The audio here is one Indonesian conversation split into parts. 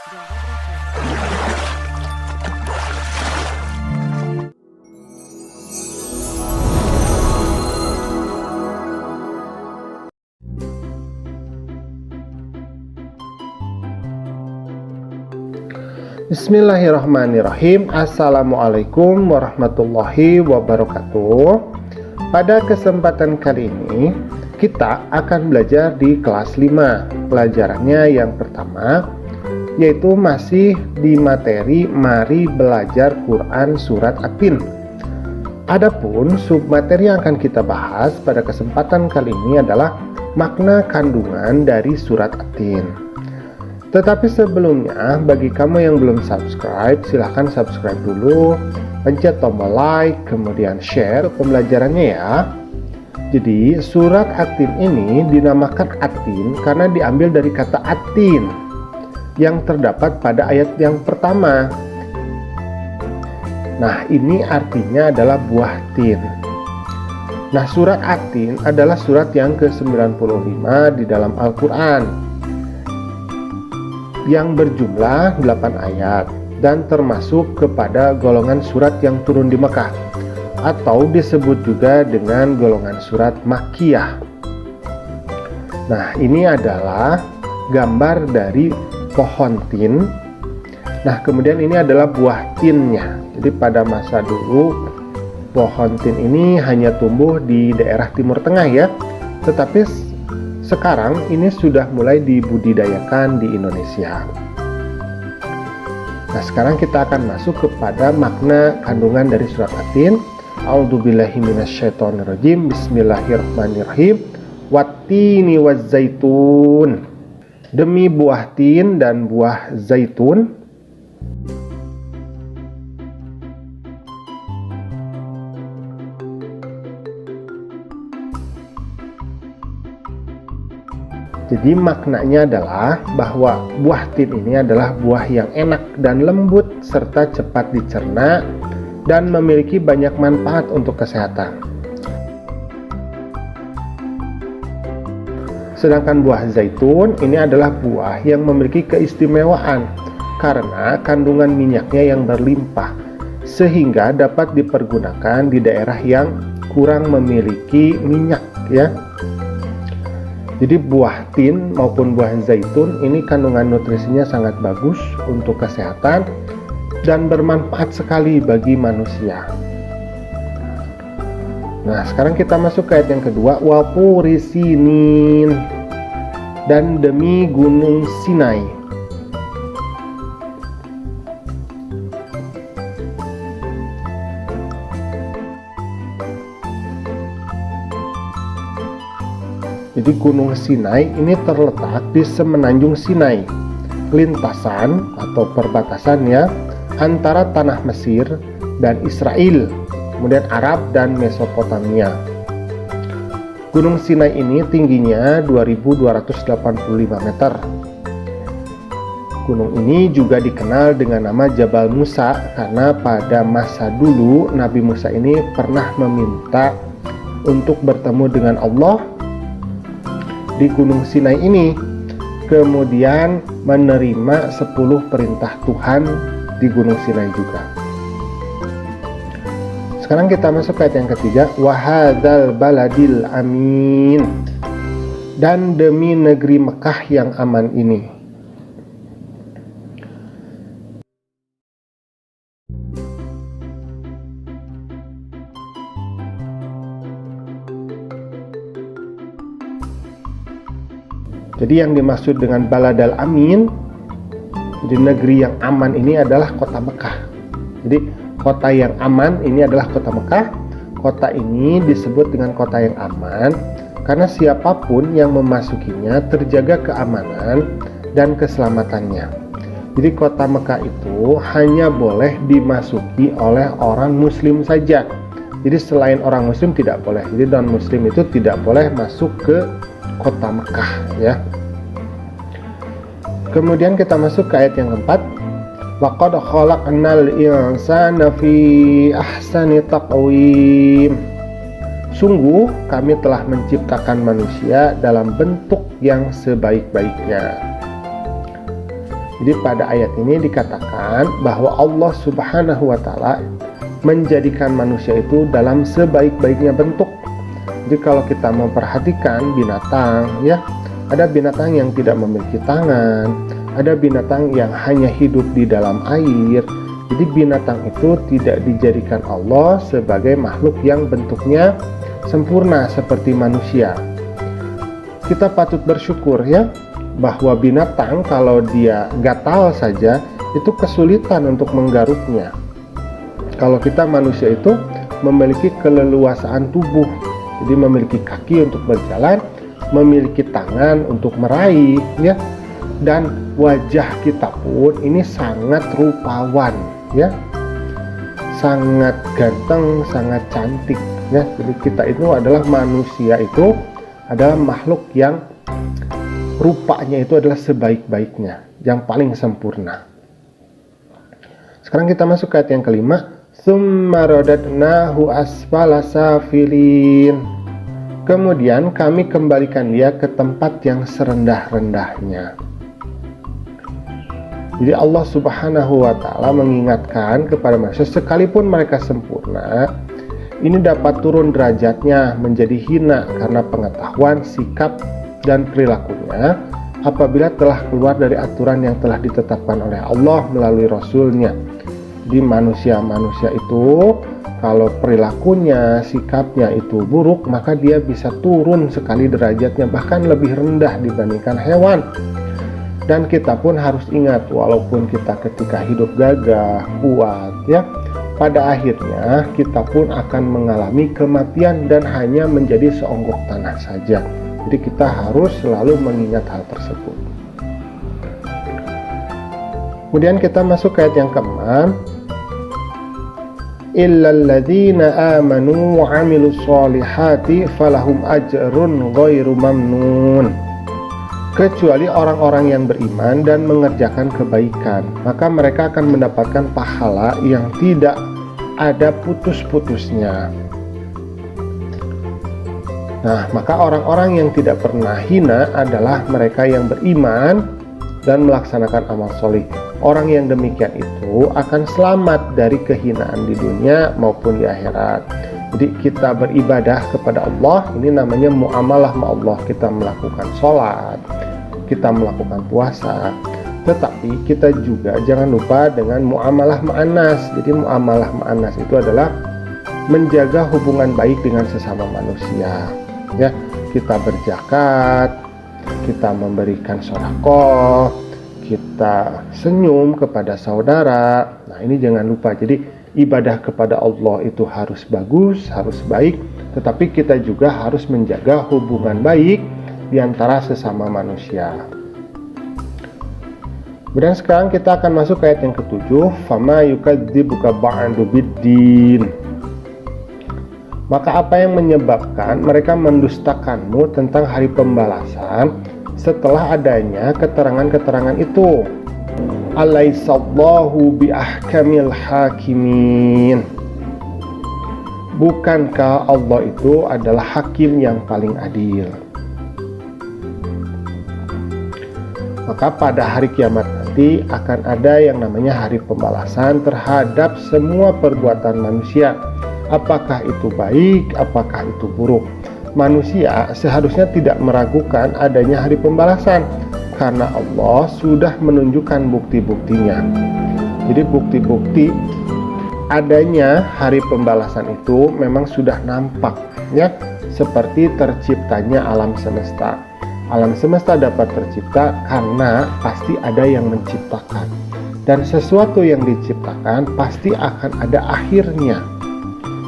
Jaga berapa? Bismillahirrahmanirrahim. Assalamualaikum warahmatullahi wabarakatuh. Pada kesempatan kali ini kita akan belajar di kelas 5. Pelajarannya yang pertama yaitu masih di materi Mari Belajar Quran Surat At-Tin. Adapun submateri yang akan kita bahas pada kesempatan kali ini adalah makna kandungan dari Surat At-Tin. Tetapi sebelumnya, bagi kamu yang belum subscribe, silahkan subscribe dulu, pencet tombol like, kemudian share pembelajarannya ya. Jadi, surat At-Tin ini dinamakan At-Tin karena diambil dari kata atin yang terdapat pada ayat yang pertama. Nah, ini artinya adalah buah tin. Nah, surat At-Tin adalah surat yang ke-95 di dalam Al-Quran yang berjumlah 8 ayat dan termasuk kepada golongan surat yang turun di Mekah atau disebut juga dengan golongan surat Makkiyah. Nah, ini adalah gambar dari pohon tin. Nah, kemudian ini adalah buah tinnya. Jadi pada masa dulu pohon tin ini hanya tumbuh di daerah Timur Tengah ya. Tetapi sekarang ini sudah mulai dibudidayakan di Indonesia. Nah, sekarang kita akan masuk kepada makna kandungan dari surat At-Tin. A'udzubillahi minasyaitonirrajim. Bismillahirrahmanirrahim. Wattini wazzaitun. Demi buah tin dan buah zaitun. Jadi maknanya adalah bahwa buah tin ini adalah buah yang enak dan lembut serta cepat dicerna dan memiliki banyak manfaat untuk kesehatan. Sedangkan buah zaitun ini adalah buah yang memiliki keistimewaan karena kandungan minyaknya yang berlimpah sehingga dapat dipergunakan di daerah yang kurang memiliki minyak ya. Jadi buah tin maupun buah zaitun ini kandungan nutrisinya sangat bagus untuk kesehatan dan bermanfaat sekali bagi manusia. Nah, sekarang kita masuk ke ayat yang kedua, wa turi sinin, dan demi gunung Sinai. Jadi gunung Sinai ini terletak di semenanjung Sinai, lintasan atau perbatasannya antara tanah Mesir dan Israel, kemudian Arab dan Mesopotamia. Gunung Sinai ini tingginya 2285 meter. Gunung ini juga dikenal dengan nama Jabal Musa karena pada masa dulu Nabi Musa ini pernah meminta untuk bertemu dengan Allah di Gunung Sinai ini, kemudian menerima 10 perintah Tuhan di Gunung Sinai juga. Sekarang kita masuk ke ayat yang ketiga, wahadzal baladil amin, dan demi negeri Mekah yang aman ini. Jadi yang dimaksud dengan baladal amin, jadi negeri yang aman ini adalah kota Mekah. Jadi kota yang aman ini adalah kota Mekah. Kota ini disebut dengan kota yang aman karena siapapun yang memasukinya terjaga keamanan dan keselamatannya. Jadi kota Mekah itu hanya boleh dimasuki oleh orang muslim saja. Jadi selain orang muslim tidak boleh. Jadi non muslim itu tidak boleh masuk ke kota Mekah ya. Kemudian kita masuk ke ayat yang keempat, laqad khalaqnal insana fi ahsani taqwim. Sungguh kami telah menciptakan manusia dalam bentuk yang sebaik-baiknya. Jadi pada ayat ini dikatakan bahwa Allah Subhanahu wa taala menjadikan manusia itu dalam sebaik-baiknya bentuk. Jadi kalau kita memperhatikan binatang ya, ada binatang yang tidak memiliki tangan, ada binatang yang hanya hidup di dalam air. Jadi binatang itu tidak dijadikan Allah sebagai makhluk yang bentuknya sempurna seperti manusia. Kita patut bersyukur ya, bahwa binatang kalau dia gatal saja itu kesulitan untuk menggaruknya. Kalau kita manusia itu memiliki keleluasaan tubuh, jadi memiliki kaki untuk berjalan, memiliki tangan untuk meraih ya, dan wajah kita pun ini sangat rupawan ya, sangat ganteng, sangat cantik ya. Jadi kita itu adalah manusia, itu adalah makhluk yang rupanya itu adalah sebaik-baiknya, yang paling sempurna. Sekarang kita masuk ke ayat yang kelima. Tsumma radadnahu asfala safilin. Kemudian kami kembalikan dia ke tempat yang serendah-rendahnya. Jadi Allah Subhanahu wa taala mengingatkan kepada manusia, sekalipun mereka sempurna, ini dapat turun derajatnya menjadi hina karena pengetahuan, sikap, dan perilakunya apabila telah keluar dari aturan yang telah ditetapkan oleh Allah melalui Rasul-Nya. Di manusia-manusia itu kalau perilakunya, sikapnya itu buruk, maka dia bisa turun sekali derajatnya, bahkan lebih rendah dibandingkan hewan. Dan kita pun harus ingat, walaupun kita ketika hidup gagah, kuat ya, pada akhirnya kita pun akan mengalami kematian dan hanya menjadi seonggok tanah saja. Jadi kita harus selalu mengingat hal tersebut. Kemudian kita masuk ke ayat yang ke-6. Illal ladzina amanu wa 'amilus sholihati falahum ajrun ghairu mamnun. Kecuali orang-orang yang beriman dan mengerjakan kebaikan, maka mereka akan mendapatkan pahala yang tidak ada putus-putusnya. Nah, maka orang-orang yang tidak pernah hina adalah mereka yang beriman dan melaksanakan amal solih. Orang yang demikian itu akan selamat dari kehinaan di dunia maupun di akhirat. Jadi kita beribadah kepada Allah, ini namanya muamalah sama Allah. Kita melakukan sholat, kita melakukan puasa, tetapi kita juga jangan lupa dengan muamalah ma'anas. Jadi muamalah ma'anas itu adalah menjaga hubungan baik dengan sesama manusia ya. Kita berzakat, kita memberikan sedekah, kita senyum kepada saudara. Nah, ini jangan lupa. Jadi ibadah kepada Allah itu harus bagus, harus baik, tetapi kita juga harus menjaga hubungan baik di antara sesama manusia. Kemudian sekarang kita akan masuk ke ayat yang ke-7. Fama yukadzibuka ba'du biddin. Maka apa yang menyebabkan mereka mendustakanmu tentang hari pembalasan setelah adanya keterangan-keterangan itu? Alaisallahu biahkamil hakimin. Bukankah Allah itu adalah hakim yang paling adil? Maka pada hari kiamat nanti akan ada yang namanya hari pembalasan terhadap semua perbuatan manusia. Apakah itu baik, apakah itu buruk. Manusia seharusnya tidak meragukan adanya hari pembalasan, karena Allah sudah menunjukkan bukti-buktinya. Jadi bukti-bukti adanya hari pembalasan itu memang sudah nampak ya, seperti terciptanya alam semesta. Alam semesta dapat tercipta karena pasti ada yang menciptakan, dan sesuatu yang diciptakan pasti akan ada akhirnya.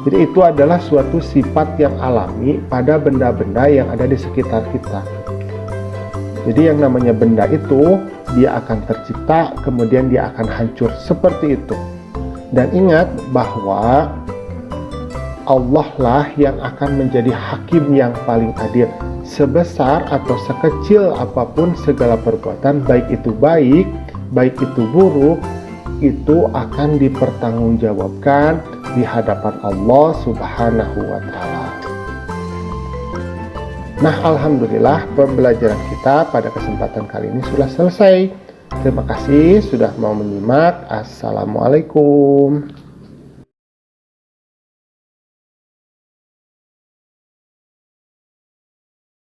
Jadi itu adalah suatu sifat yang alami pada benda-benda yang ada di sekitar kita. Jadi yang namanya benda itu dia akan tercipta, kemudian dia akan hancur seperti itu. Dan ingat bahwa Allah lah yang akan menjadi hakim yang paling adil. Sebesar atau sekecil apapun segala perbuatan, baik itu baik, baik itu buruk, itu akan dipertanggungjawabkan di hadapan Allah Subhanahu wa ta'ala. Nah, alhamdulillah pembelajaran kita pada kesempatan kali ini sudah selesai. Terima kasih sudah mau menyimak. Assalamualaikum.